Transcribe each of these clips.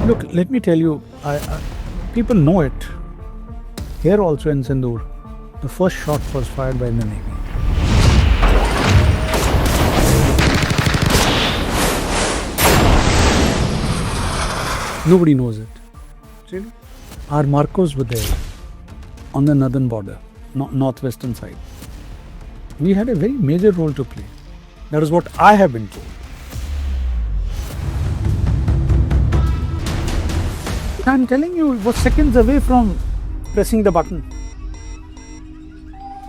Look, let me tell you, people know it. Here also in Sindoor, the first shot was fired by the Navy. Nobody knows it. Really? Our Marcos were there on the northern border, northwestern side. We had a very major role to play. That is what I have been told. I'm telling you, it was seconds away from pressing the button.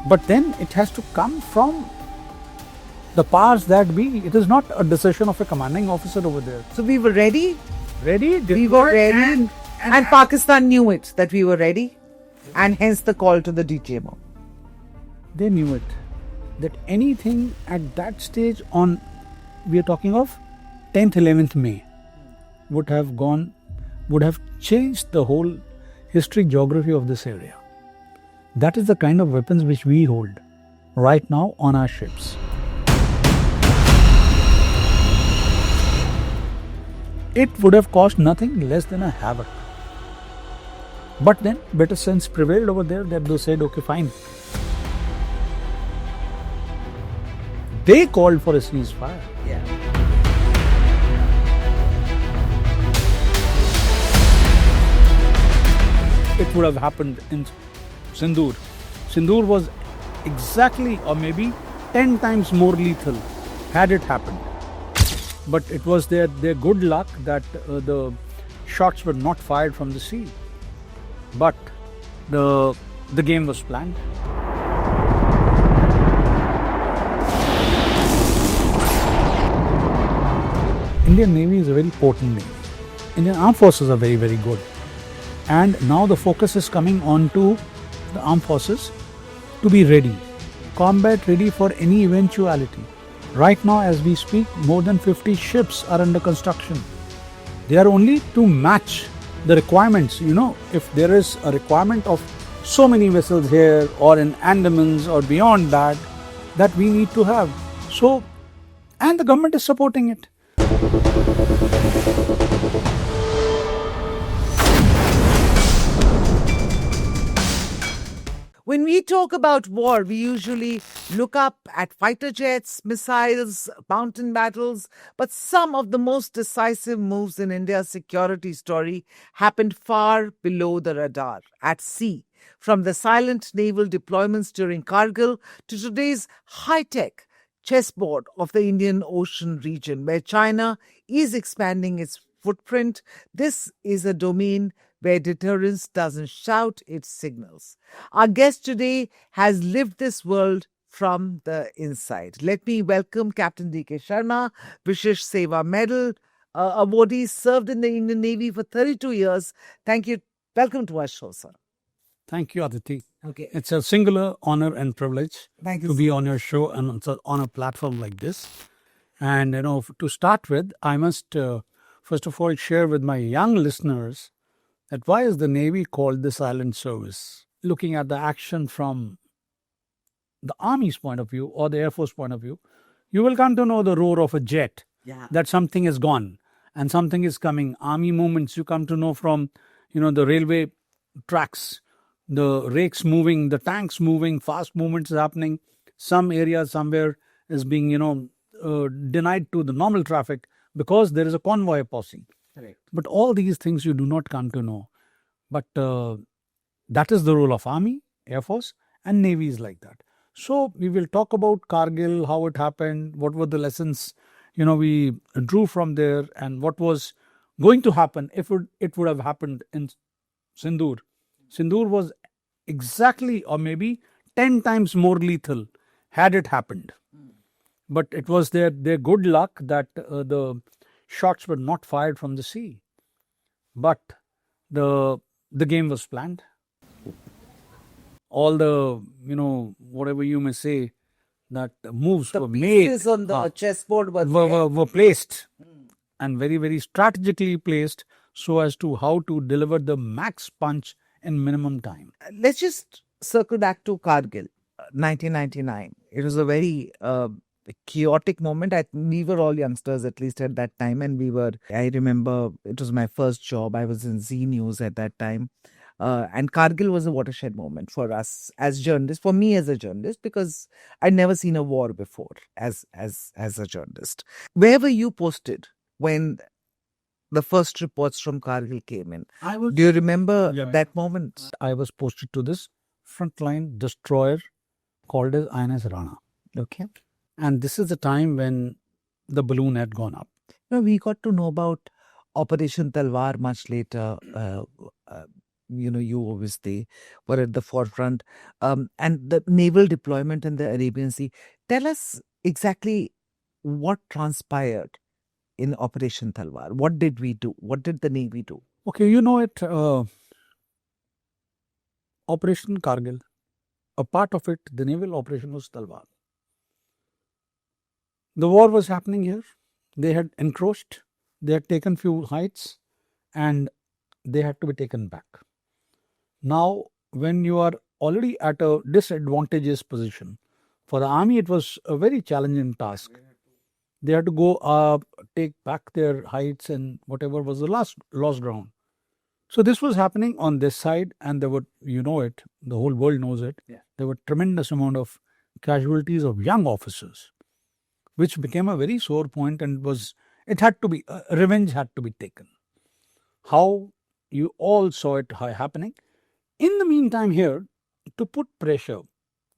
But then it has to come from the powers that be. It is not a decision of a commanding officer over there. So we were ready. Ready? We were ready. And Pakistan knew it, that we were ready. And hence the call to the DTMO. They knew it. That anything at that stage on, we are talking of 10th, 11th May, would have changed the whole history, geography of this area. That is the kind of weapons which we hold right now on our ships. It would have caused nothing less than a havoc. But then better sense prevailed over there that they said, okay, fine. They called for a ceasefire. Yeah. It would have happened in Sindoor. Sindoor was exactly or maybe 10 times more lethal had it happened. But it was their good luck that the shots were not fired from the sea. But the game was planned. Indian Navy is a very potent Navy. Indian Armed Forces are very, very good. And now the focus is coming on to the Armed Forces to be ready, combat ready for any eventuality. Right now as we speak, more than 50 ships are under construction. They are only to match the requirements. You know, if there is a requirement of so many vessels here or in Andamans or beyond that we need to have. So, and the government is supporting it. When we talk about war, we usually look up at fighter jets, missiles, mountain battles, but some of the most decisive moves in India's security story happened far below the radar, at sea. From the silent naval deployments during Kargil to today's high-tech chessboard of the Indian Ocean region, where China is expanding its footprint, this is a domain where deterrence doesn't shout, it signals. Our guest today has lived this world from the inside. Let me welcome Capt DK Sharma, Vishesh Seva Medal awardee, served in the Indian Navy for 32 years. Thank you. Welcome to our show, sir. Thank you, Aditi. Okay. It's a singular honor and privilege Thank you, to be on your show and on a platform like this. And, to start with, I must first of all share with my young listeners that why is the Navy called the silent service? Looking at the action from the Army's point of view or the Air Force point of view, you will come to know the roar of a jet, that something is gone and something is coming. Army movements, you come to know from, the railway tracks, the rakes moving, the tanks moving, fast movements is happening. Some area somewhere is being, denied to the normal traffic because there is a convoy passing. Correct. But all these things you do not come to know. But that is the role of Army, Air Force and Navy is like that. So we will talk about Kargil, how it happened, what were the lessons, we drew from there and what was going to happen if it would have happened in Sindoor. Sindoor was exactly or maybe 10 times more lethal had it happened. But it was their good luck that the shots were not fired from the sea. But the game was planned. All the, whatever you may say, that moves were made. The pieces on the chessboard were placed and very, very strategically placed so as to how to deliver the max punch in minimum time. Let's just circle back to Kargil, 1999. It was a very chaotic moment. We were all youngsters, at least at that time, and I remember it was my first job. I was in Z News at that time. And Kargil was a watershed moment for us as journalists, for me as a journalist, because I'd never seen a war before as a journalist. Where were you posted when the first reports from Kargil came in? Do you remember that moment? I was posted to this frontline destroyer called as INS Rana. Okay. And this is the time when the balloon had gone up. We got to know about Operation Talwar much later. You obviously were at the forefront. And the naval deployment in the Arabian Sea. Tell us exactly what transpired in Operation Talwar. What did we do? What did the Navy do? Okay, you know it. Operation Kargil, a part of it, the naval operation was Talwar. The war was happening here. They had encroached. They had taken few heights and they had to be taken back. Now, when you are already at a disadvantageous position, for the army it was a very challenging task. They had to go up, take back their heights and whatever was the lost ground. So this was happening on this side, and there were, it, the whole world knows it. Yeah. There were tremendous amount of casualties of young officers, which became a very sore point, and it had to be, revenge had to be taken. How you all saw it happening. In the meantime here, to put pressure,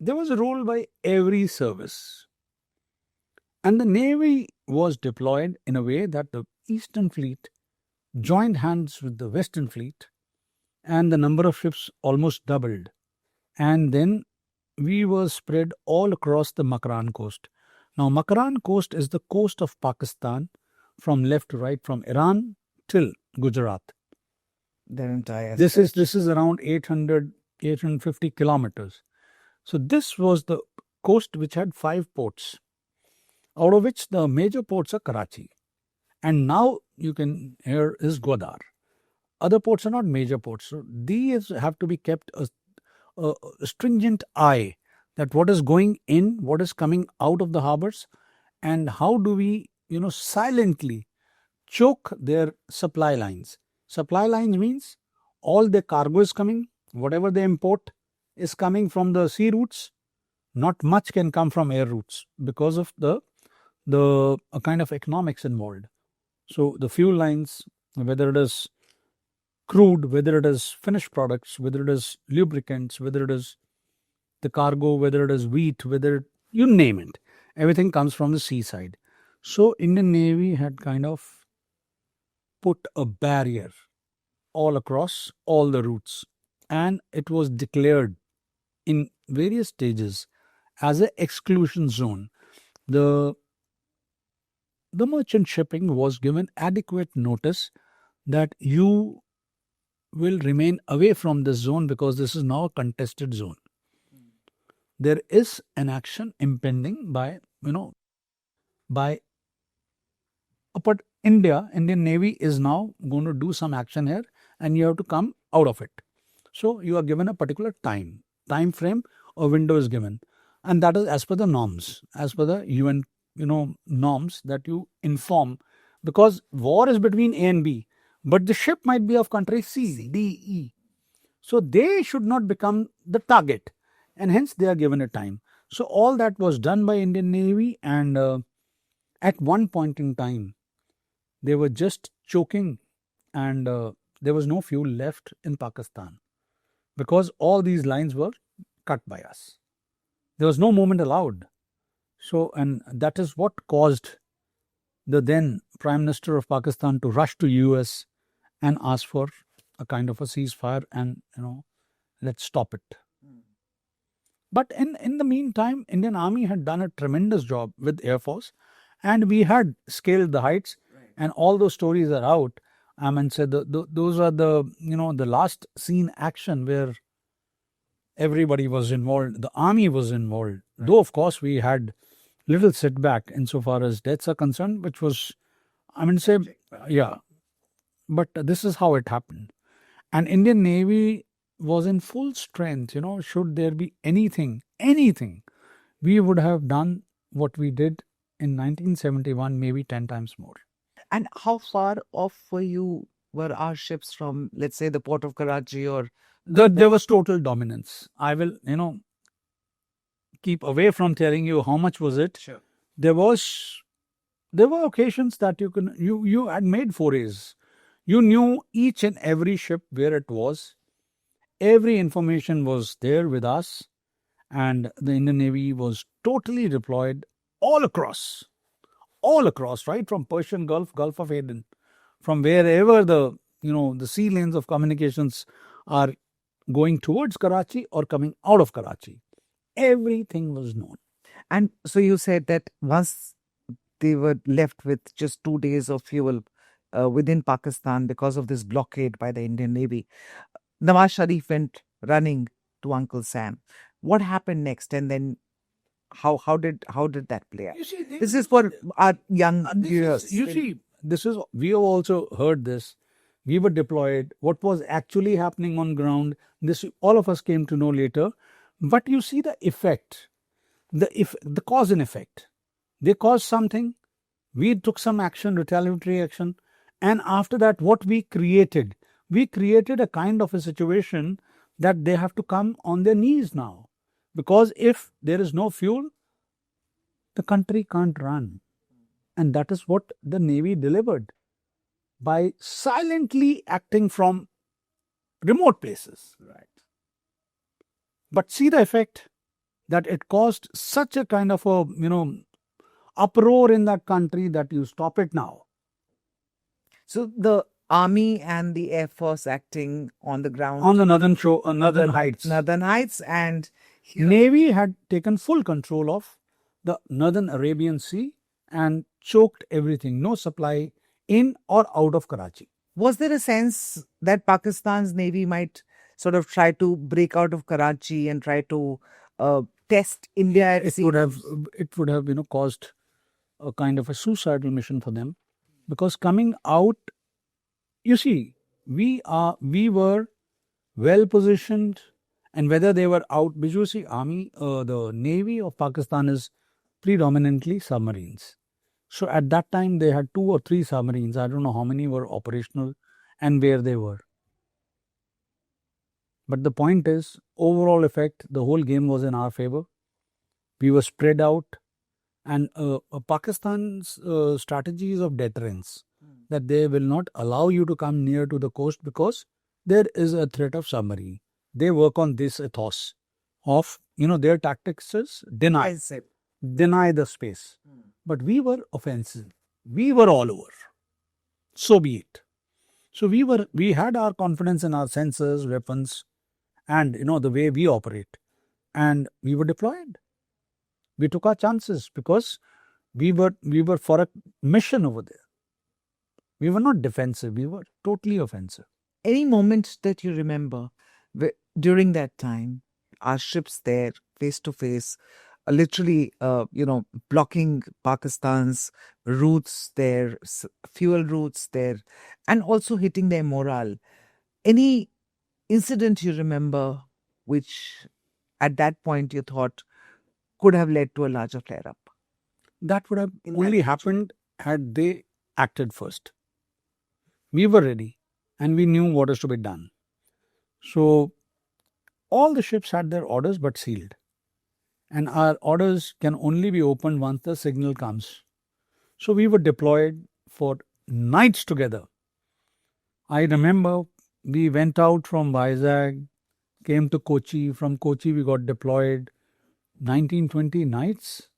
there was a role by every service. And the Navy was deployed in a way that the Eastern Fleet joined hands with the Western Fleet, and the number of ships almost doubled. And then we were spread all across the Makran coast. Now, Makran coast is the coast of Pakistan from left to right, from Iran till Gujarat. Their entire This is around 850 kilometers. So this was the coast which had 5 ports, out of which the major ports are Karachi. And now you can hear is Gwadar. Other ports are not major ports. So these have to be kept a stringent eye that what is going in, what is coming out of the harbors, and how do we, silently choke their supply lines. Supply lines means all the cargo is coming, whatever they import is coming from the sea routes. Not much can come from air routes because of the kind of economics involved. So the fuel lines, whether it is crude, whether it is finished products, whether it is lubricants, whether it is the cargo, whether it is wheat, you name it, everything comes from the seaside. So Indian Navy had kind of put a barrier all across all the routes, and it was declared in various stages as an exclusion zone. The merchant shipping was given adequate notice that you will remain away from this zone because this is now a contested zone. There is an action impending by but Indian Navy is now going to do some action here, and you have to come out of it. So you are given a particular time frame or window is given, and that is as per the norms, as per the UN norms that you inform, because war is between A and B, but the ship might be of country C, D, E. So they should not become the target, and hence they are given a time. So all that was done by Indian Navy, and at one point in time, they were just choking, and there was no fuel left in Pakistan because all these lines were cut by us. There was no movement allowed. So, and that is what caused the then Prime Minister of Pakistan to rush to US and ask for a kind of a ceasefire and, let's stop it. But in the meantime, Indian Army had done a tremendous job with Air Force, and we had scaled the heights, and all those stories are out. I mean, those are the last scene action where everybody was involved. The army was involved. Right. Though, of course, we had little setback insofar as deaths are concerned, which was, but this is how it happened. And Indian Navy was in full strength. Should there be anything, we would have done what we did in 1971, maybe 10 times more. And how far off were our ships from, let's say, the port of Karachi or? There was total dominance. I will, keep away from telling you how much was it. Sure. There were occasions that you had made forays. You knew each and every ship where it was. Every information was there with us, and the Indian Navy was totally deployed all across, right from Persian Gulf, Gulf of Aden, from wherever the sea lanes of communications are going towards Karachi or coming out of Karachi. Everything was known. And so you said that once they were left with just 2 days of fuel within Pakistan because of this blockade by the Indian Navy, Nawaz Sharif went running to Uncle Sam. What happened next? And then how did that play out? You see, This is for our young viewers. We have also heard this. We were deployed. What was actually happening on ground, this all of us came to know later. But you see the effect, the cause and effect. They caused something. We took some action, retaliatory action. And after that, what we created a kind of a situation that they have to come on their knees now. Because if there is no fuel, the country can't run. And that is what the Navy delivered by silently acting from remote places. Right. But see the effect that it caused such a kind of a, uproar in that country that you stop it now. So the Army and the Air Force acting on the ground. On the northern heights. Northern Heights, and Navy had taken full control of the northern Arabian Sea and choked everything. No supply in or out of Karachi. Was there a sense that Pakistan's Navy might sort of try to break out of Karachi and try to test India at sea? It would have caused a kind of a suicidal mission for them, because coming out, you see, we were well positioned, and whether they were out, because you see, the Navy of Pakistan is predominantly submarines. So at that time they had 2 or 3 submarines. I don't know how many were operational and where they were. But the point is, overall effect, the whole game was in our favor. We were spread out, and Pakistan's strategies of deterrence, that they will not allow you to come near to the coast because there is a threat of submarine. They work on this ethos of, their tactics is deny the space. But we were offensive. We were all over. So be it. So we had our confidence in our sensors, weapons, and the way we operate. And we were deployed. We took our chances because we were for a mission over there. We were not defensive. We were totally offensive. Any moment that you remember during that time, our ships there face to face, literally, blocking Pakistan's routes there, fuel routes there, and also hitting their morale. Any incident you remember which at that point you thought could have led to a larger flare-up? That would have only happened had they acted first. We were ready and we knew what is to be done. So all the ships had their orders but sealed. And our orders can only be opened once the signal comes. So we were deployed for nights together. I remember we went out from Vizag, came to Kochi. From Kochi we got deployed 19-20 nights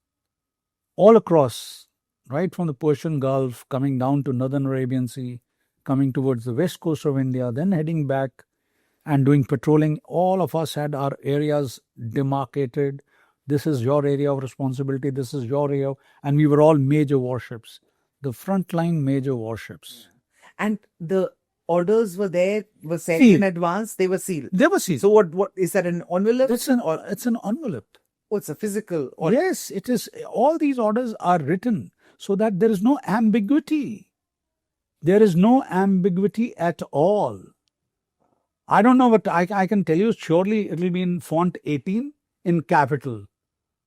all across, right from the Persian Gulf, coming down to northern Arabian Sea, coming towards the west coast of India, then heading back and doing patrolling. All of us had our areas demarcated. This is your area of responsibility. This is your area. And we were all major warships, the frontline major warships. And the orders were sent Sealed. in advance. They were sealed. They were sealed. So what is that, an envelope? It's an envelope. Oh, it's a physical order. Yes, it is. All these orders are written so that there is no ambiguity. There is no ambiguity at all. I don't know, but I can tell you surely it will be in font 18 in capital.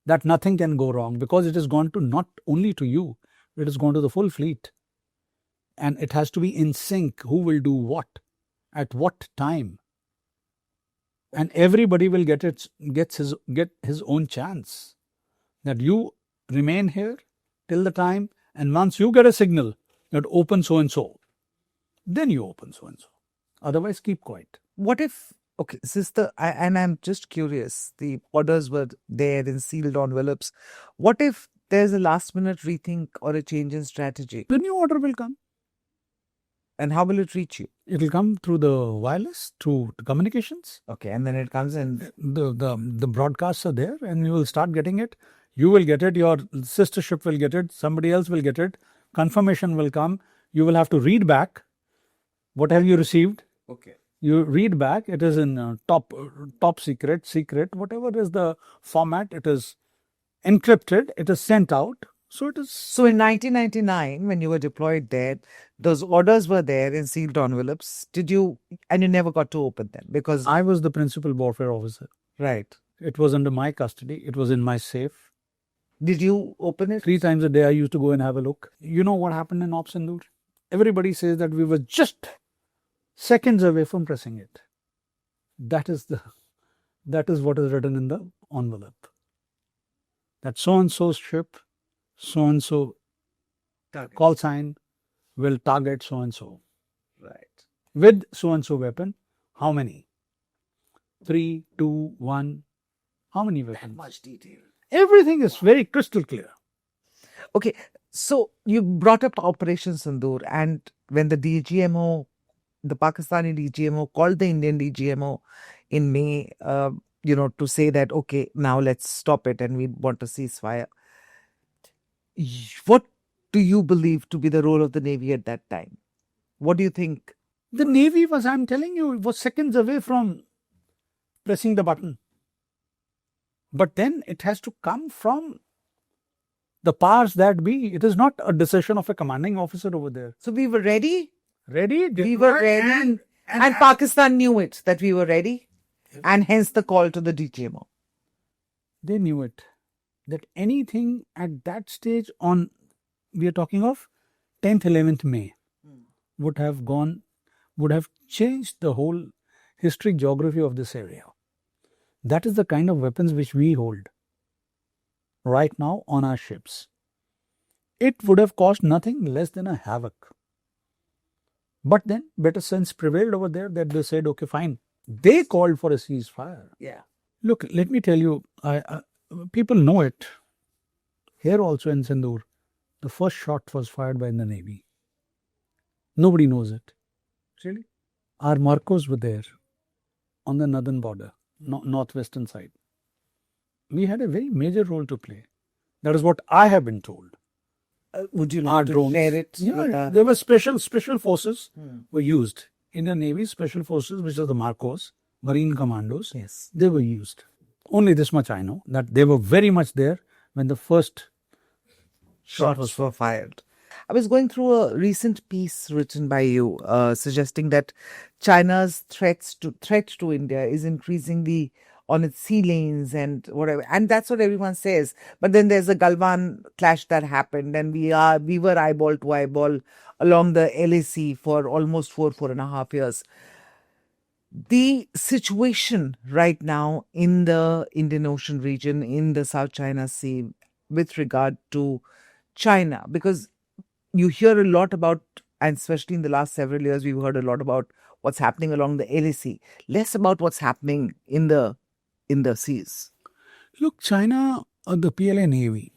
that nothing can go wrong, because it has gone to not only to you, it has gone to the full fleet. And it has to be in sync. Who will do what, at what time, and everybody will get his own chance. That you remain here till the time, and once you get a signal that open so and so, then you open so and so. Otherwise, keep quiet. What if, okay, and I'm just curious, the orders were there in sealed envelopes. What if there's a last minute rethink or a change in strategy? The new order will come. And how will it reach you? It will come through the wireless, through the communications. Okay, and then it comes and the broadcasts are there, and you will start getting it. You will get it, your sister ship will get it, somebody else will get it, confirmation will come. You will have to read back what have you received. okay. You read back, it is in top secret, whatever is the format, it is encrypted, it is sent out. So it is. So in 1999, when you were deployed there, those orders were there in sealed envelopes. You never got to open them because I was the principal warfare officer. Right. It was under my custody. It was in my safe. Did you open it? 3 times a day I used to go and have a look. You know what happened in Operation Sindoor? Everybody says that we were just seconds away from pressing it. That is what is written in the envelope. That so and so ship, so and so call sign will target so and so. Right. With so and so weapon, how many? 3, 2, 1. How many weapons? Much detail. Everything is very crystal clear. Okay, so you brought up Operation Sindoor, and when the DGMO, the Pakistani DGMO, called the Indian DGMO in May, to say that, okay, now let's stop it and we want a ceasefire. What do you believe to be the role of the Navy at that time? What do you think? The Navy was, I'm telling you, was seconds away from pressing the button. But then it has to come from the powers that be. It is not a decision of a commanding officer over there. So we were ready? Ready? We were ready. And Pakistan knew it, that we were ready. And hence the call to the DGMO. They knew it. That anything at that stage we are talking of 10th, 11th May, would have changed the whole historic geography of this area. That is the kind of weapons which we hold right now on our ships. It would have caused nothing less than a havoc. But then better sense prevailed over there that they said, okay, fine. They called for a ceasefire. Yeah. Look, let me tell you, people know it. Here also in Sindoor, the first shot was fired by the Navy. Nobody knows it. Really? Our Marcos were there on the northern border, northwestern side. We had a very major role to play. That is what I have been told. Would you Our like to drones. share it? Yeah, there were special forces were used. Indian Navy special forces, which are the Marcos, Marine Commandos. Yes. They were used. Only this much I know, that they were very much there when the first Shots were fired. I was going through a recent piece written by you suggesting that China's threat to India is increasingly on its sea lanes and whatever. And that's what everyone says. But then there's a Galwan clash that happened, and we were eyeball to eyeball along the LAC for almost 4.5 years. The situation right now in the Indian Ocean region, in the South China Sea, with regard to China, because you hear a lot about, and especially in the last several years, we've heard a lot about what's happening along the LAC, less about what's happening in the seas. Look, China, the PLA Navy,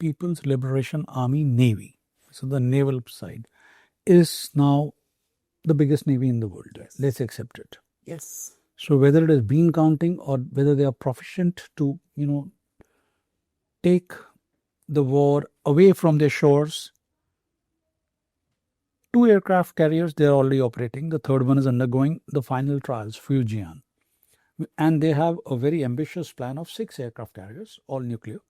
People's Liberation Army Navy, so the naval side, is now the biggest navy in the world. Yes. Let's accept it. Yes. So whether it is bean counting or whether they are proficient to, take the war away from their shores. 2 aircraft carriers, they are already operating. The third one is undergoing the final trials, Fujian. And they have a very ambitious plan of 6 aircraft carriers, all nuclear.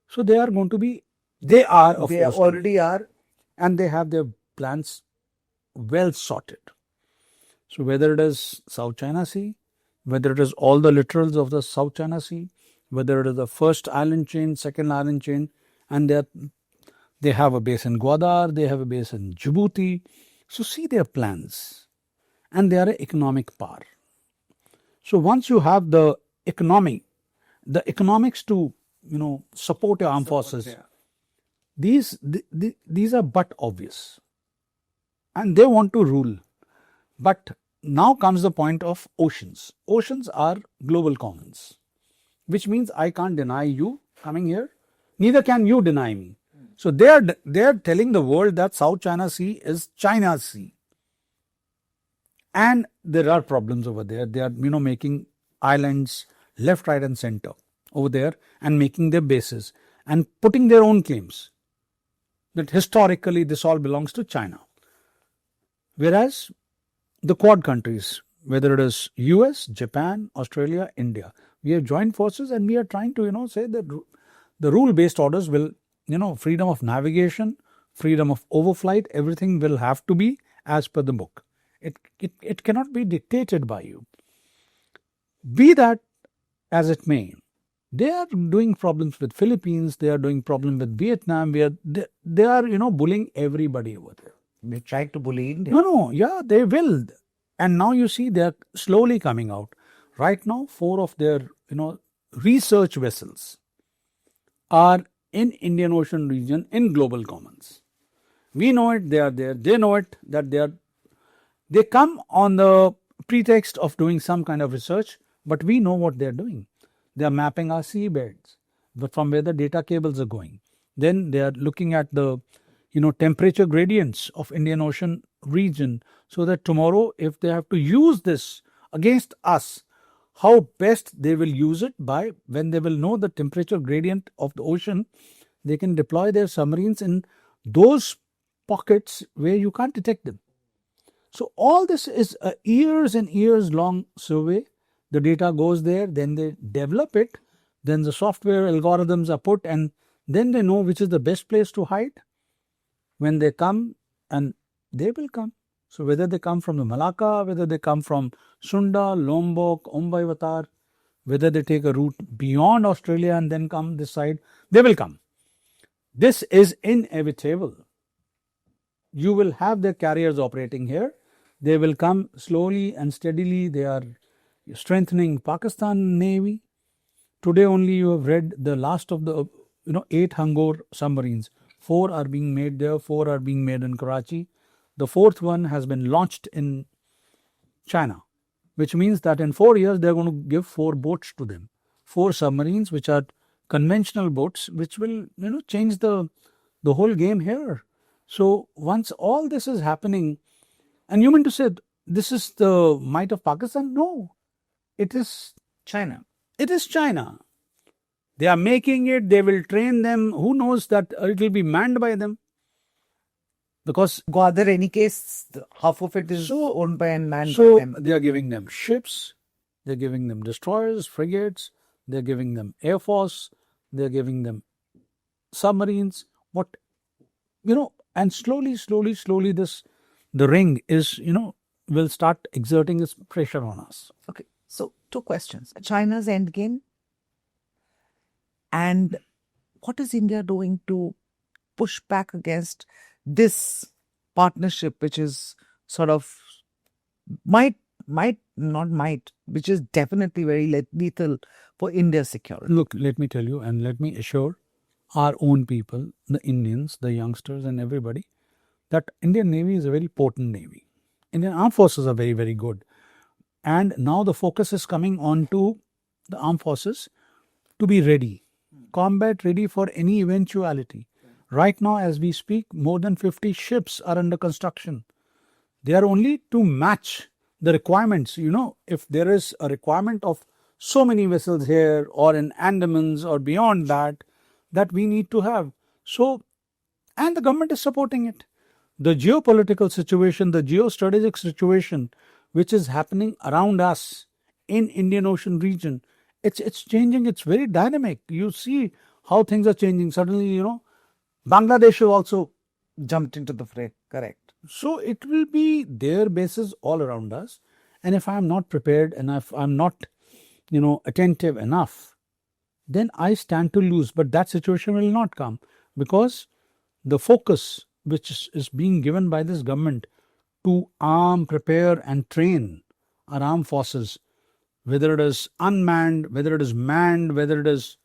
So they are going to be, they already are. And they have their plans well sorted. So whether it is South China Sea, whether it is all the littorals of the South China Sea, whether it is the first island chain, second island chain, and they have a base in Gwadar, they have a base in Djibouti. So see their plans, and they are an economic power. So once you have the economics to support your armed forces, these are but obvious, and they want to rule. But now comes the point of oceans. Oceans are global commons, which means I can't deny you coming here, neither can you deny me. So they are telling the world that South China Sea is China's sea, and there are problems over there. They are making islands left, right, and center over there, and making their bases and putting their own claims that historically this all belongs to China. Whereas the Quad countries, whether it is US, Japan, Australia, India, we have joined forces, and we are trying to say that the rule-based orders will, freedom of navigation, freedom of overflight, everything will have to be as per the book. It cannot be dictated by you. Be that as it may, they are doing problems with Philippines, they are doing problem with Vietnam, they are bullying everybody over there. They tried to bully India. No, yeah, they will. And now you see they are slowly coming out. Right now, 4 of their research vessels are in Indian Ocean region in global commons. We know it, they are there. They know it, that they come on the pretext of doing some kind of research, but we know what they are doing. They are mapping our seabeds, but from where the data cables are going. Then they are looking at the temperature gradients of Indian Ocean region, so that tomorrow if they have to use this against us, how best they will use it by when they will know the temperature gradient of the ocean, they can deploy their submarines in those pockets where you can't detect them. So all this is a years and years long survey. The data goes there, then they develop it, then the software algorithms are put, and then they know which is the best place to hide when they come, and they will come. So whether they come from the Malacca, whether they come from Sunda, Lombok, Ombai, whether they take a route beyond Australia and then come this side, they will come. This is inevitable. You will have their carriers operating here. They will come slowly and steadily. They are strengthening Pakistan Navy. Today only you have read the last of the 8 Hangar submarines. 4 are being made there, 4 are being made in Karachi. The 4th one has been launched in China, which means that in 4 years they are going to give 4 boats to them. 4 submarines, which are conventional boats, which will change the whole game here. So once all this is happening, and you mean to say this is the might of Pakistan? No, it is China. It is China. They are making it, they will train them. Who knows that it will be manned by them? Because Gwadar, any case, half of it is owned by and manned by so them. they are giving them ships, they're giving them destroyers, frigates, they're giving them air force, they're giving them submarines. And slowly, the ring is, will start exerting its pressure on us. Okay, so 2 questions. China's endgame, and what is India doing to push back against this partnership, which is sort of which is definitely very lethal for India's security? Look, let me tell you, and let me assure our own people, the Indians, the youngsters and everybody, that Indian Navy is a very potent Navy. Indian Armed Forces are very, very good. And now the focus is coming on to the Armed Forces to be ready, combat ready for any eventuality. Right now, as we speak, more than 50 ships are under construction. They are only to match the requirements. If there is a requirement of so many vessels here or in Andamans or beyond that we need to have. So, and the government is supporting it. The geopolitical situation, the geostrategic situation, which is happening around us in Indian Ocean region, it's changing. It's very dynamic. You see how things are changing. Suddenly, Bangladesh has also jumped into the fray. Correct. So it will be their bases all around us. And if I am not prepared and if I'm not, attentive enough, then I stand to lose. But that situation will not come, because the focus which is being given by this government to arm, prepare, and train our armed forces, whether it is unmanned, whether it is manned, whether it is,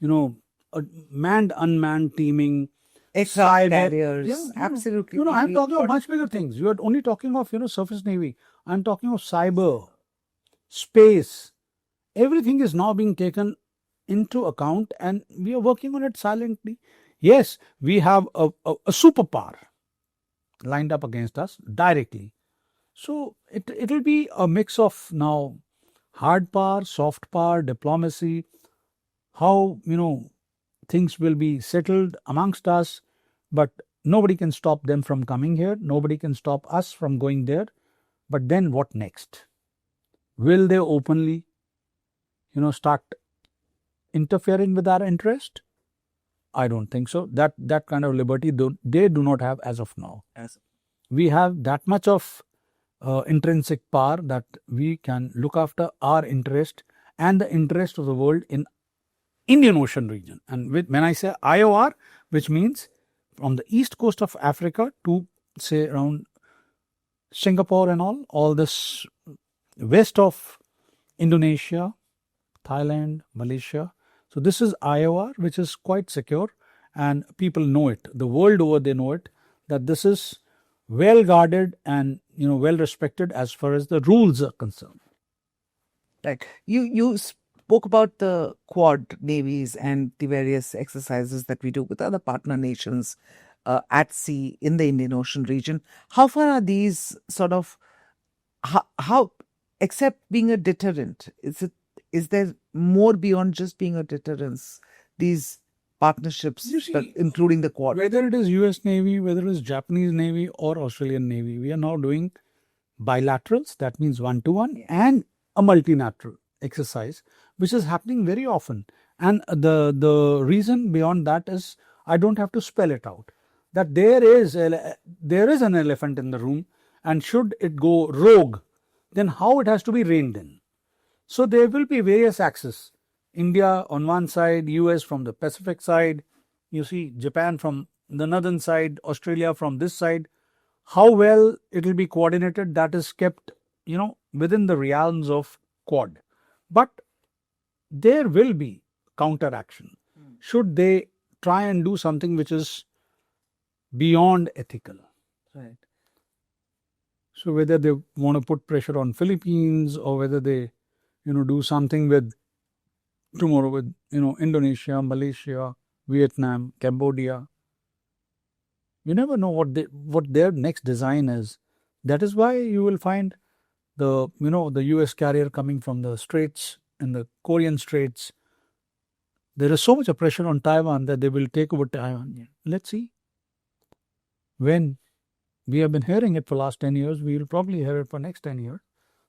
a manned, unmanned teaming, Aircraft cyber. carriers, Yeah, absolutely. I'm talking of much bigger things. You are only talking of, surface navy. I'm talking of cyber, space. Everything is now being taken into account, and we are working on it silently. Yes, we have a superpower lined up against us directly. So it will be a mix of now hard power, soft power, diplomacy, how things will be settled amongst us, but nobody can stop them from coming here. Nobody can stop us from going there. But then what next? Will they openly, start interfering with our interest? I don't think so. That kind of liberty they do not have as of now. We have that much of intrinsic power that we can look after our interest and the interest of the world in Indian Ocean region. And when I say IOR, which means from the east coast of Africa to say around Singapore and all this west of Indonesia, Thailand, Malaysia. So this is IOR, which is quite secure, and people know it. The world over, they know it, that this is well guarded and well respected as far as the rules are concerned. Right. You spoke about the Quad navies and the various exercises that we do with other partner nations at sea in the Indian Ocean region. How far are these sort of how except being a deterrent? Is there more beyond just being a deterrence? These partnerships, including the Quad. Whether it is US Navy, whether it is Japanese Navy or Australian Navy, we are now doing bilaterals, that means one-to-one, and a multilateral exercise, which is happening very often. And the reason beyond that is I don't have to spell it out. That there is an elephant in the room, and should it go rogue, then how it has to be reined in. So there will be various axes. India on one side, US from the Pacific side, you see Japan from the northern side, Australia from this side. How well it will be coordinated, that is kept, within the realms of Quad. But there will be counteraction should they try and do something which is beyond ethical. Right. So whether they want to put pressure on Philippines, or whether they, do something with tomorrow with, Indonesia, Malaysia, Vietnam, Cambodia. You never know what their next design is. That is why you will find the US carrier coming from the straits, in the Korean straits. There is so much pressure on Taiwan that they will take over Taiwan. Let's see. When we have been hearing it for last 10 years, we will probably hear it for next 10 years,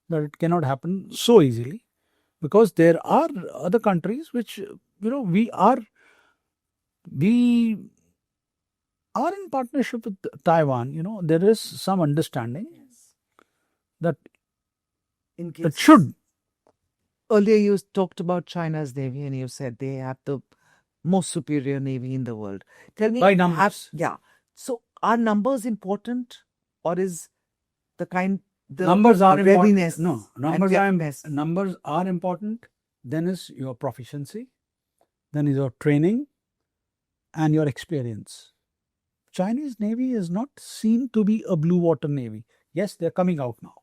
that it cannot happen so easily, because there are other countries which, we are in partnership with Taiwan. There is some understanding that In case it should. Earlier you talked about China's navy, and you said they have the most superior navy in the world. Tell me, By numbers. So are numbers important, or is the Numbers are readiness? important. No, numbers are important. Then is your proficiency, then is your training, and your experience. Chinese Navy is not seen to be a blue water navy. Yes, they're coming out now.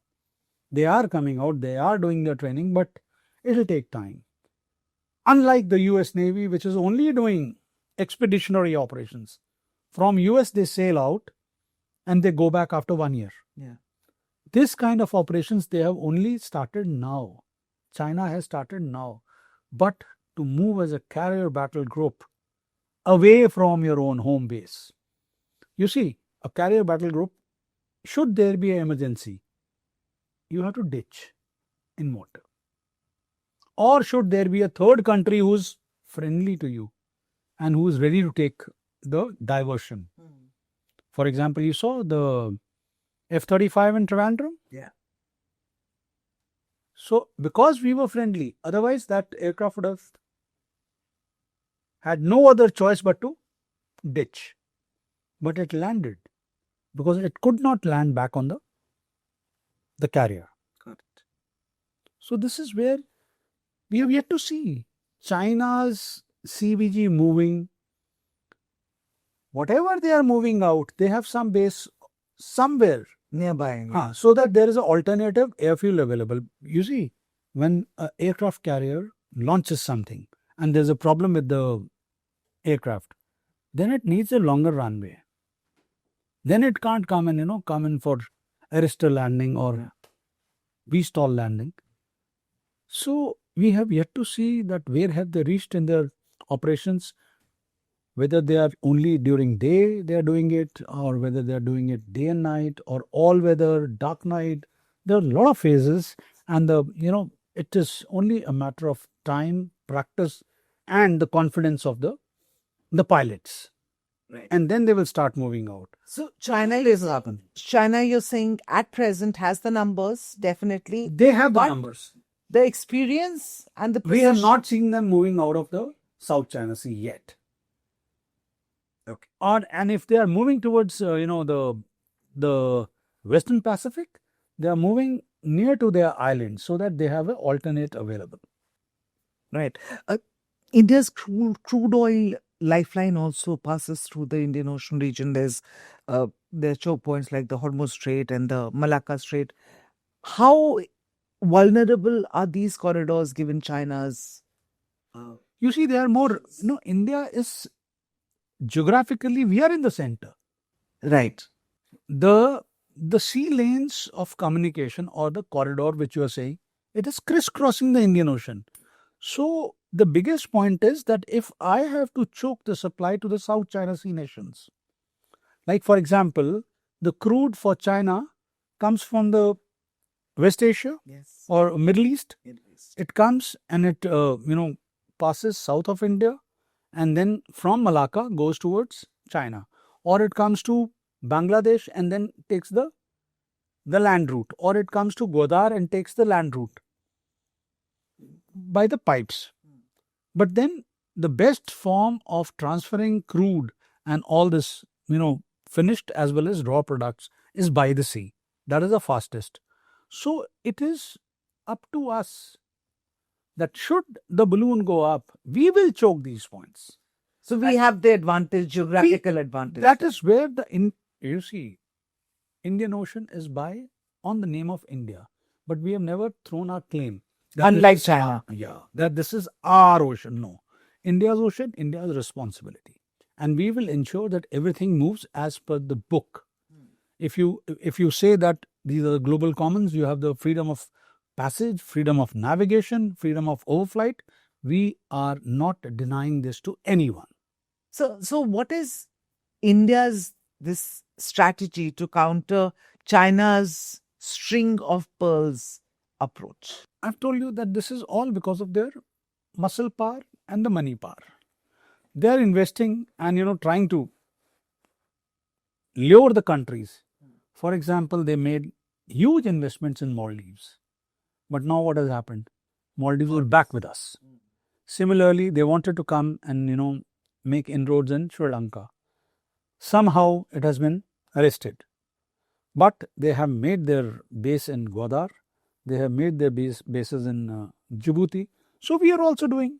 They are coming out, they are doing their training, but it will take time. Unlike the US Navy, which is only doing expeditionary operations. From US, they sail out and they go back after 1 year. Yeah. This kind of operations, they have only started now. China has started now. But to move as a carrier battle group away from your own home base. You see, a carrier battle group, should there be an emergency, you have to ditch in water. Or should there be a third country who's friendly to you and who's ready to take the diversion. For example, you saw the F-35 in Trivandrum? Yeah. So, because we were friendly, otherwise that aircraft would have had no other choice but to ditch. But it landed because it could not land back on the carrier. Got it. So this is where we have yet to see China's CBG moving. Whatever they are moving out, they have some base somewhere. Nearby. So that there is an alternative airfield available. You see, when an aircraft carrier launches something and there's a problem with the aircraft, then it needs a longer runway. Then it can't come in for arrestor landing or V-stall landing. So we have yet to see that where have they reached in their operations, whether they are only during day they are doing it, or whether they are doing it day and night, or all weather, dark night. There are a lot of phases, and it is only a matter of time, practice, and the confidence of the pilots. Right. And then they will start moving out. So China is happen. China, you're saying at present has the numbers, definitely. They have the But numbers. the experience and the We have precision- not seen them moving out of the South China Sea yet. Okay. And if they are moving towards the Western Pacific, they are moving near to their islands so that they have an alternate available. Right. India's crude oil lifeline also passes through the Indian Ocean region. There are choke points like the Hormuz Strait and the Malacca Strait. How vulnerable are these corridors given China's? You see, they are more. India is geographically, we are in the center. Right. The sea lanes of communication, or the corridor which you are saying, it is crisscrossing the Indian Ocean. So the biggest point is that if I have to choke the supply to the South China Sea nations, like for example, the crude for China comes from the West Asia Yes. or Middle East. It comes and it passes south of India, and then from Malacca goes towards China, or it comes to Bangladesh and then takes the land route, or it comes to Godar and takes the land route by the pipes. But then the best form of transferring crude and all this, finished as well as raw products is by the sea. That is the fastest. So it is up to us that should the balloon go up, we will choke these points. So we have the advantage, geographical advantage. That is where you see, Indian Ocean is on the name of India, but we have never thrown our claim. Unlike China. That this is our ocean. No. India's ocean, India's responsibility. And we will ensure that everything moves as per the book. If you say that these are the global commons, you have the freedom of passage, freedom of navigation, freedom of overflight. We are not denying this to anyone. So what is India's this strategy to counter China's string of pearls approach? I've told you that this is all because of their muscle power and the money power. They are investing and trying to lure the countries. For example, they made huge investments in Maldives. But now what has happened? Maldives are back with us. Similarly, they wanted to come and make inroads in Sri Lanka. Somehow it has been arrested. But they have made their base in Gwadar. They have made their bases in Djibouti. So we are also doing.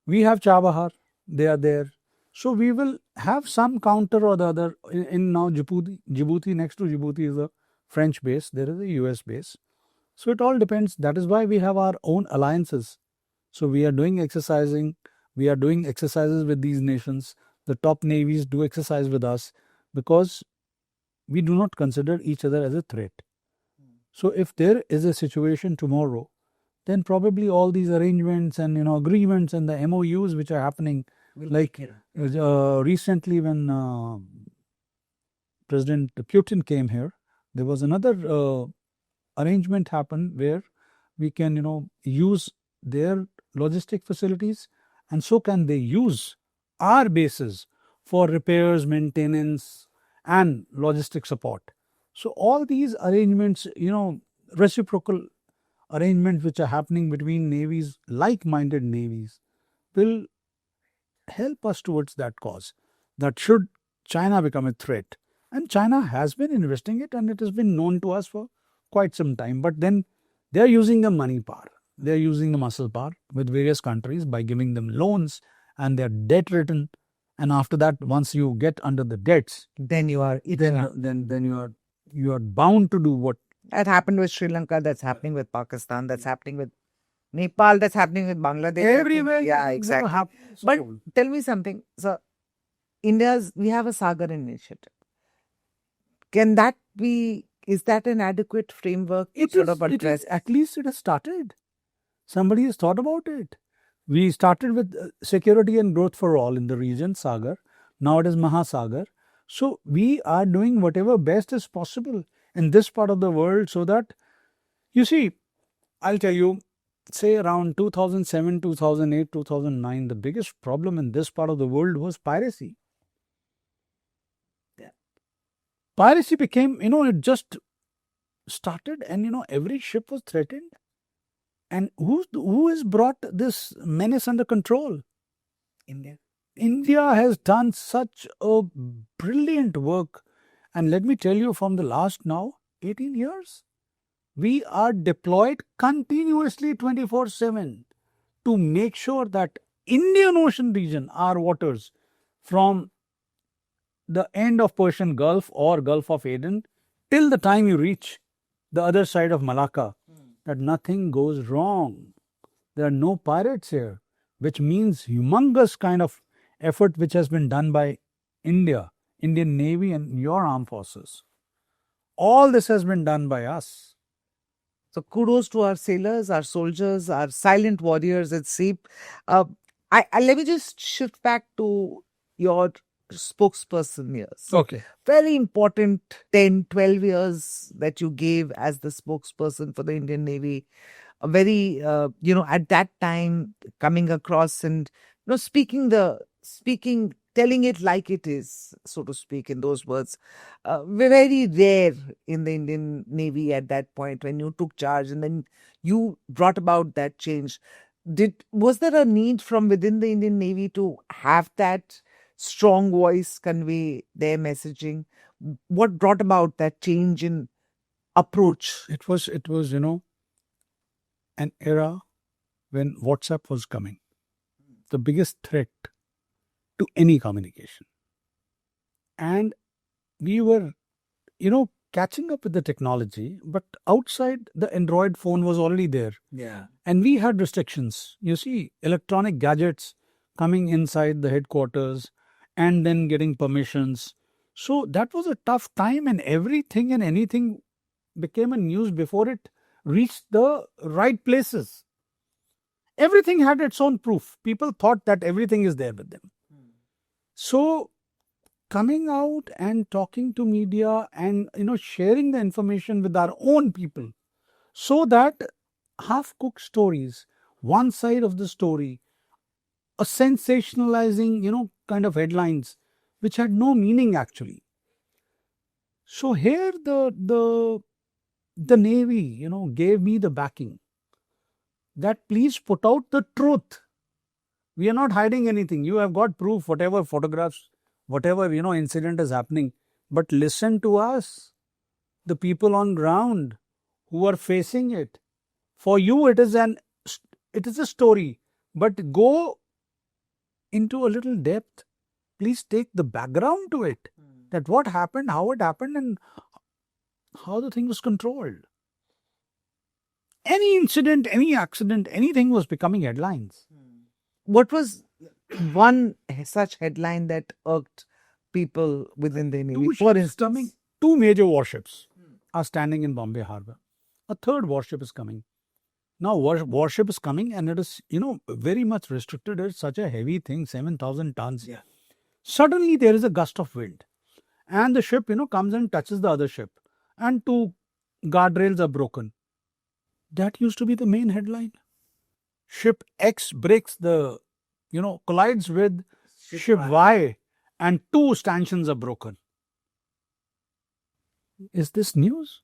We have Chabahar. They are there. So we will have some counter or the other. In now Djibouti, next to Djibouti is a French base. There is a US base. So it all depends. That is why we have our own alliances. So we are doing exercising. We are doing exercises with these nations. The top navies do exercise with us because we do not consider each other as a threat. So if there is a situation tomorrow, then probably all these arrangements and agreements and the MOUs which are happening, recently when President Putin came here, there was another arrangement happened where we can use their logistic facilities, and so can they use our bases for repairs, maintenance, and logistic support. So all these arrangements, reciprocal arrangements which are happening between navies, like-minded navies, will help us towards that cause. That should China become a threat, and China has been investing it, and it has been known to us for quite some time. But then they are using the money power, they are using the muscle power with various countries by giving them loans, and they are debt ridden. And after that, once you get under the debts, Then you are then you are bound to do what. That happened with Sri Lanka. That's happening with Pakistan. That's happening with Nepal. That's happening with Bangladesh. Everywhere. Yeah, never exactly. happens. But tell me something. So, we have a SAGAR initiative. Can that be? Is that an adequate framework to sort of address? At least it has started. Somebody has thought about it. We started with security and growth for all in the region, SAGAR. Now it is MAHA SAGAR. So we are doing whatever best is possible in this part of the world, so that, you see, I'll tell you, say around 2007, 2008, 2009, the biggest problem in this part of the world was piracy. Piracy became, it just started, and every ship was threatened. And who has brought this menace under control? India. India has done such a brilliant work. And let me tell you, from the last now 18 years, we are deployed continuously 24/7 to make sure that Indian Ocean region, our waters, from the end of Persian Gulf or Gulf of Aden till the time you reach the other side of Malacca, that nothing goes wrong. There are no pirates here, which means humongous kind of effort which has been done by India, Indian Navy and your armed forces. All this has been done by us. So kudos to our sailors, our soldiers, our silent warriors at sea. Let me just shift back to your spokesperson years. Okay. Very important 10, 12 years that you gave as the spokesperson for the Indian Navy. A very, at that time coming across and, telling it like it is, so to speak, in those words, were very rare in the Indian Navy at that point when you took charge and then you brought about that change. Was there a need from within the Indian Navy to have that strong voice convey their messaging? What brought about that change in approach? It was, an era when WhatsApp was coming. The biggest threat to any communication. And we were, catching up with the technology, but outside the Android phone was already there. Yeah. And we had restrictions. You see, electronic gadgets coming inside the headquarters and then getting permissions. So that was a tough time, and everything and anything became a news before it reached the right places. Everything had its own proof. People thought that everything is there with them. So coming out and talking to media and sharing the information with our own people, so that half-cooked stories, one side of the story, a sensationalizing kind of headlines which had no meaning actually. So here the Navy gave me the backing that please put out the truth. We are not hiding anything. You have got proof, whatever photographs, whatever incident is happening, but listen to us, the people on ground who are facing it. For you it is a story, but go into a little depth. Please take the background to it, that what happened, how it happened, and how the thing was controlled. Any incident, any accident, anything was becoming headlines. What was one such headline that irked people within the Navy? For instance, 2 major warships are standing in Bombay Harbour. A third warship is coming. Now, warship is coming, and it is, very much restricted. It's such a heavy thing, 7,000 tons. Yeah. Suddenly, there is a gust of wind, and the ship, comes and touches the other ship, and 2 guardrails are broken. That used to be the main headline. Ship X breaks collides with ship Y, and 2 stanchions are broken. Is this news?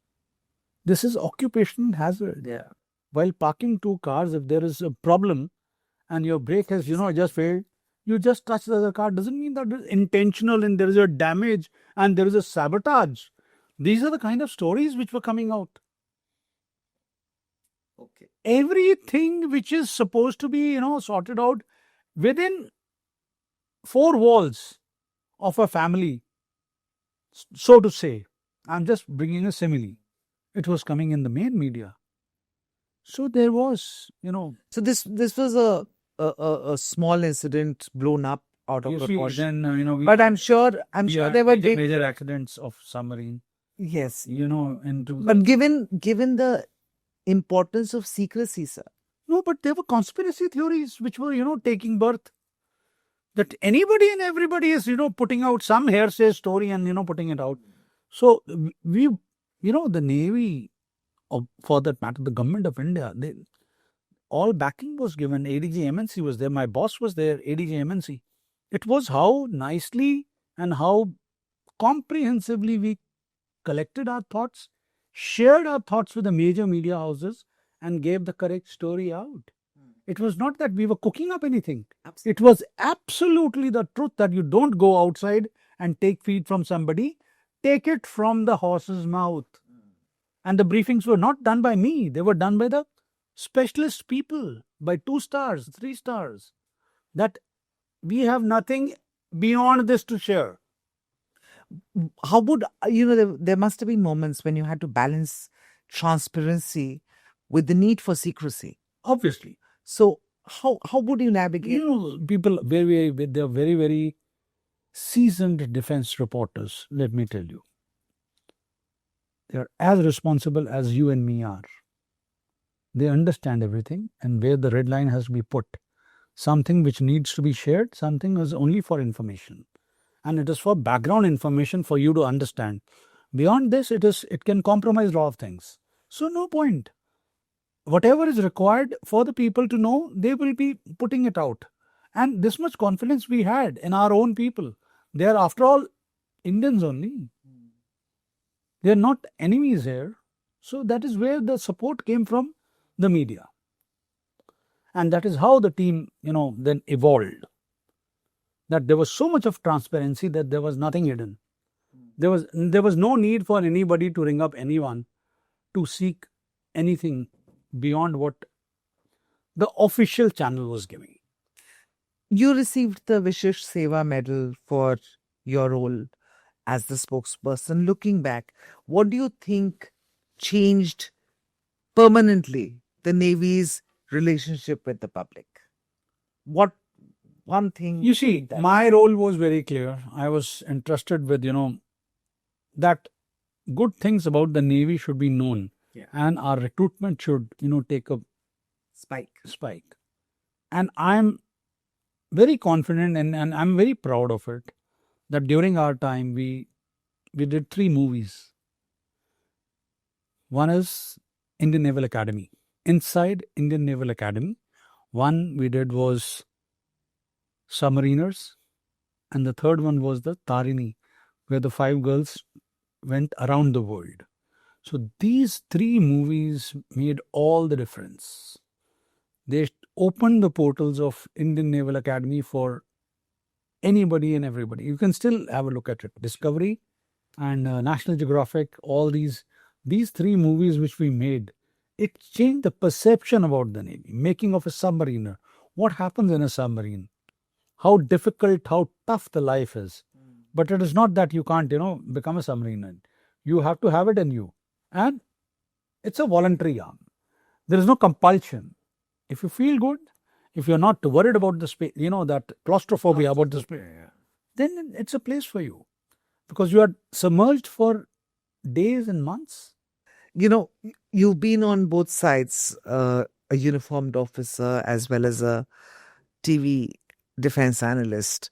This is occupational hazard. Yeah. While parking 2 cars, if there is a problem and your brake has, just failed, You just touch the other car doesn't mean that it's intentional and there is a damage and there is a sabotage. These are the kind of stories which were coming out. Okay. Everything which is supposed to be, sorted out within four walls of a family, so to say. I'm just bringing a simile. It was coming in the main media. So there was, So this was a small incident blown up out of you see, proportion. then, But I'm sure there were big. major accidents of submarine, Yes. into But given the importance of secrecy, sir. no, but there were conspiracy theories which were, taking birth. That anybody and everybody is, putting out some hearsay story and, putting it out. So we, the Navy, or for that matter, the government of India, all backing was given. ADG MNC was there. My boss was there, ADG MNC. It was how nicely and how comprehensively we collected our thoughts, shared our thoughts with the major media houses, and gave the correct story out. It was not that we were cooking up anything. Absolutely. It was absolutely the truth that you don't go outside and take feed from somebody. Take it from the horse's mouth. And the briefings were not done by me. They were done by the specialist people, by 2 stars, 3 stars. That we have nothing beyond this to share. How would there must have been moments when you had to balance transparency with the need for secrecy. Obviously. So how would you navigate? People they're very, very seasoned defense reporters, let me tell you. They're as responsible as you and me are. They understand everything and where the red line has to be put. Something which needs to be shared, something is only for information. And it is for background information for you to understand. Beyond this, it can compromise a lot of things. So no point. Whatever is required for the people to know, they will be putting it out. And this much confidence we had in our own people. They are, after all, Indians only. They are not enemies here. So that is where the support came from the media. And that is how the team, then evolved. That there was so much of transparency that there was nothing hidden. There was no need for anybody to ring up anyone to seek anything beyond what the official channel was giving. You received the Vishesh Seva Medal for your role as the spokesperson. Looking back, what do you think changed permanently the Navy's relationship with the public? What one thing? You see, my role was very clear. I was entrusted with, that good things about the Navy should be known. Yeah. And our recruitment should, take a spike. And I'm very confident and I'm very proud of it that during our time we did 3 movies. One is Indian Naval Academy. Inside Indian Naval Academy, one we did was Submariners, and the third one was the Tarini, where the 5 girls went around the world. So these 3 movies made all the difference. They opened the portals of Indian Naval Academy for anybody and everybody. You can still have a look at it. Discovery and National Geographic, all these 3 movies which we made, it changed the perception about the Navy. Making of a submariner. What happens in a submarine? How difficult, how tough the life is. But it is not that you can't, become a submariner. You have to have it in you. And it's a voluntary arm. There is no compulsion. If you feel good, if you're not worried about the space, that claustrophobia about the space, then it's a place for you. Because you are submerged for days and months. You've been on both sides, a uniformed officer as well as a TV defense analyst.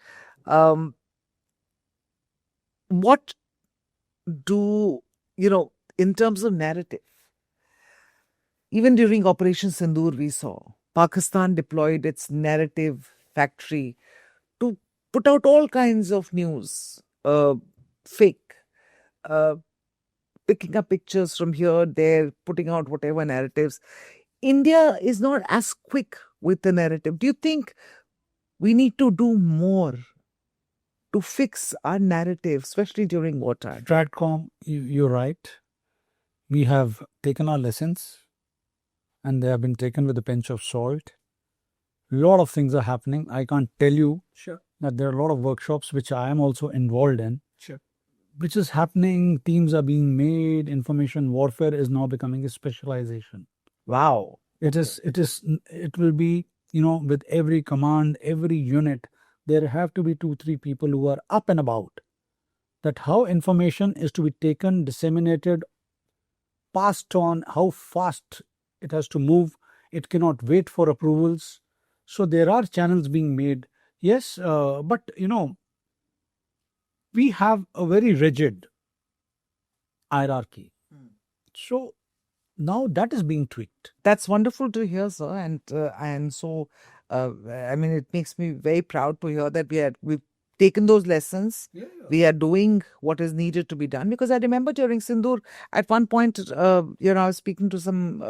What do, in terms of narrative, even during Operation Sindoor, we saw Pakistan deployed its narrative factory to put out all kinds of news, fake, picking up pictures from here, there, putting out whatever narratives. India is not as quick with the narrative. Do you think we need to do more to fix our narrative, especially during wartime. Stratcom, you're right. We have taken our lessons and they have been taken with a pinch of salt. A lot of things are happening. I can't tell you that there are a lot of workshops which I am also involved in, which is happening. Teams are being made. Information warfare is now becoming a specialization. Wow. It will be, with every command, every unit, there have to be 2-3 people who are up and about. That how information is to be taken, disseminated, passed on, how fast it has to move. It cannot wait for approvals. So there are channels being made. Yes, but we have a very rigid hierarchy. So now that is being tweaked. That's wonderful to hear, sir. And so, I mean, it makes me very proud to hear that we've taken those lessons. We are doing what is needed to be done. Because I remember during Sindoor, at one point, I was speaking to some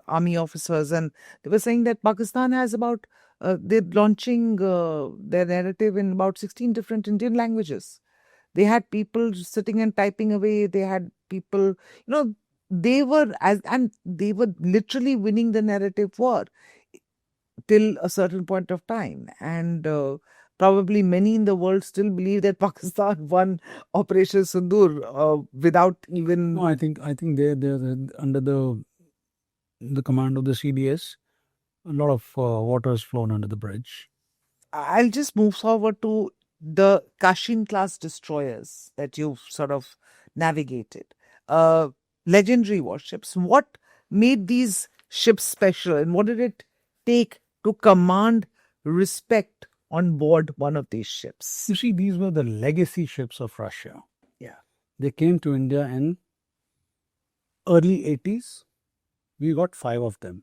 army officers, and they were saying that Pakistan has about they're launching their narrative in about 16 different Indian languages. They had people sitting and typing away. They had people, they were literally winning the narrative war till a certain point of time. And probably many in the world still believe that Pakistan won Operation Sindoor without even. No, I think they're under the command of the CDS. A lot of water has flown under the bridge. I'll just move forward to the Kashin class destroyers that you've sort of navigated. Legendary warships. What made these ships special, and what did it take to command respect on board one of these ships? You see, these were the legacy ships of Russia. Yeah. They came to India in early 80s. We got 5 of them.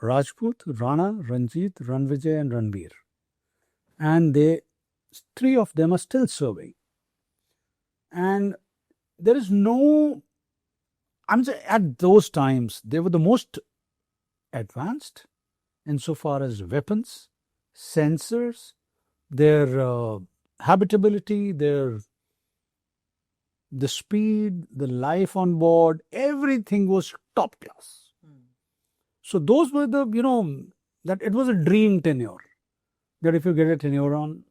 Rajput, Rana, Ranjit, Ranvijay and Ranbir. And 3 of them are still serving. And there is no, at those times, they were the most advanced insofar as weapons, sensors, their habitability, the speed, the life on board, everything was top class. So those were that it was a dream tenure. That if you get a tenure on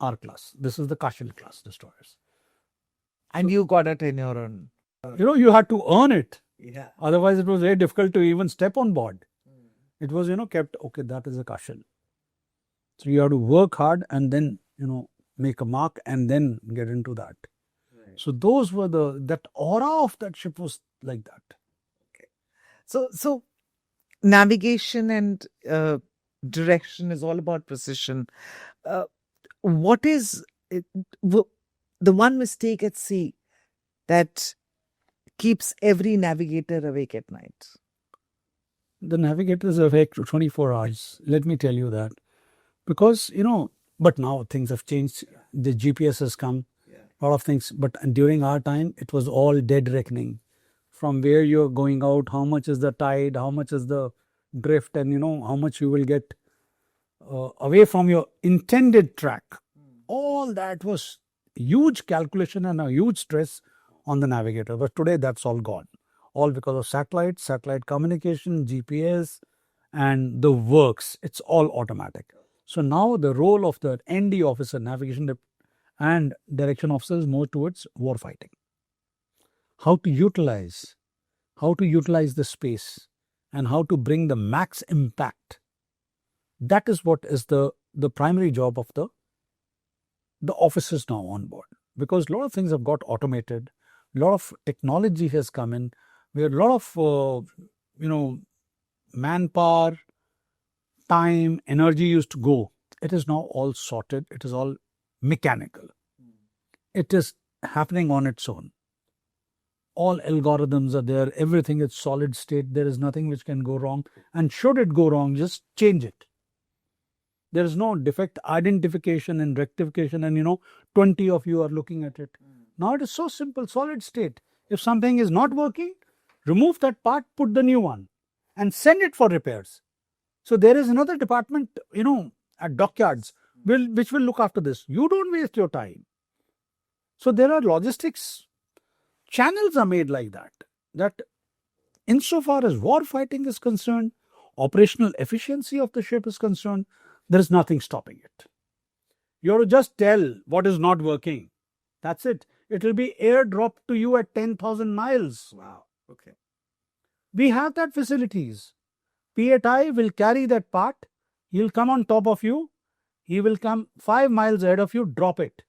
our class, this is the Kashin class destroyers. And you got a tenure on. You had to earn it. Yeah. Otherwise, it was very difficult to even step on board. It was, kept, okay, that is a Kashin. So you have to work hard and then, make a mark and then get into that. Right. So those were that aura of that ship was like that. Okay. So navigation and direction is all about precision. What is the one mistake at sea that keeps every navigator awake at night? The navigators are awake 24 hours. Let me tell you that. Because, but now things have changed. The GPS has come, a lot of things. But during our time, it was all dead reckoning. From where you're going out, how much is the tide, how much is the drift, and how much you will get away from your intended track. All that was huge calculation and a huge stress on the navigator. But today that's all gone. All because of satellite communication, GPS, and the works. It's all automatic. So now the role of the ND officer, navigation and direction officer, is more towards warfighting. How to utilize the space and how to bring the max impact. That is what is the primary job of the officers now on board. Because a lot of things have got automated, a lot of technology has come in, where a lot of, manpower, time, energy used to go. It is now all sorted. It is all mechanical. It is happening on its own. All algorithms are there. Everything is solid state. There is nothing which can go wrong. And should it go wrong, just change it. There is no defect identification and rectification and 20 of you are looking at it. Now it is so simple, solid state. If something is not working, remove that part, put the new one and send it for repairs. So there is another department, at dockyards, which will look after this. You don't waste your time. So there are logistics channels are made like that. That insofar as war fighting is concerned, operational efficiency of the ship is concerned, there is nothing stopping it. You have to just tell what is not working. That's it. It will be airdropped to you at 10,000 miles. Wow. Okay. We have that facilities. PATI will carry that part. He'll come on top of you. He will come 5 miles ahead of you, drop it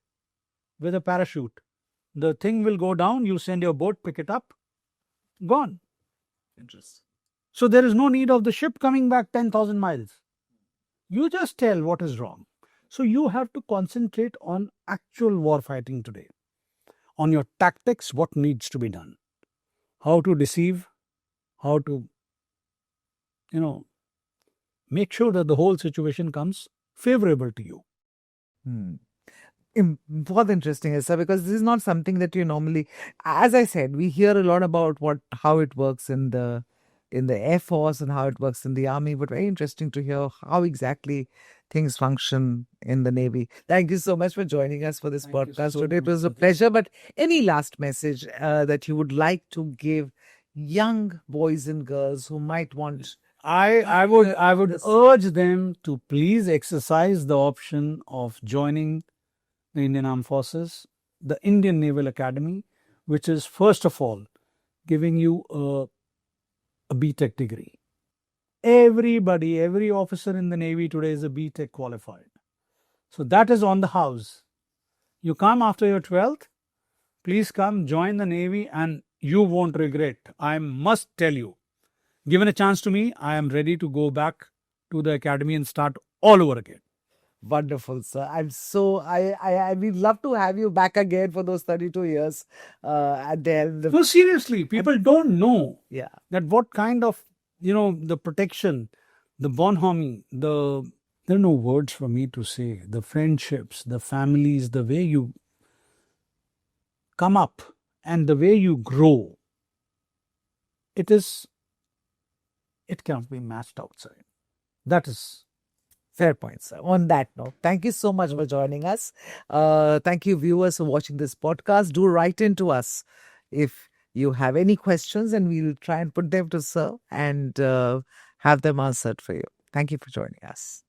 with a parachute. The thing will go down. You send your boat, pick it up, gone. Interesting. So there is no need of the ship coming back 10,000 miles. You just tell what is wrong. So you have to concentrate on actual war fighting today, on your tactics, what needs to be done, how to deceive, how to, make sure that the whole situation comes favorable to you. बहुत interesting है sir, because this is not something that you normally, as I said, we hear a lot about how it works in the Air Force and how it works in the Army, but very interesting to hear how exactly things function in the Navy. Thank you so much for joining us for this Thank you podcast so today. It much was a for this. pleasure. But any last message that you would like to give young boys and girls who might want? I would urge them to please exercise the option of joining the Indian Armed Forces, the Indian Naval Academy, which is first of all giving you a BTech degree. Everybody, every officer in the Navy today is a BTech qualified. So that is on the house. You come after your 12th, please come join the Navy and you won't regret. I must tell you, given a chance to me, I am ready to go back to the academy and start all over again. Wonderful, sir. We'd love to have you back again for those 32 years. And then No, seriously, people don't know yeah. that what kind of, the protection, the bonhomie, there are no words for me to say, the friendships, the families, the way you come up and the way you grow, it can't be matched outside. That is Fair point, sir. On that note, thank you so much for joining us. Thank you, viewers, for watching this podcast. Do write in to us if you have any questions, and we'll try and put them to sir and have them answered for you. Thank you for joining us.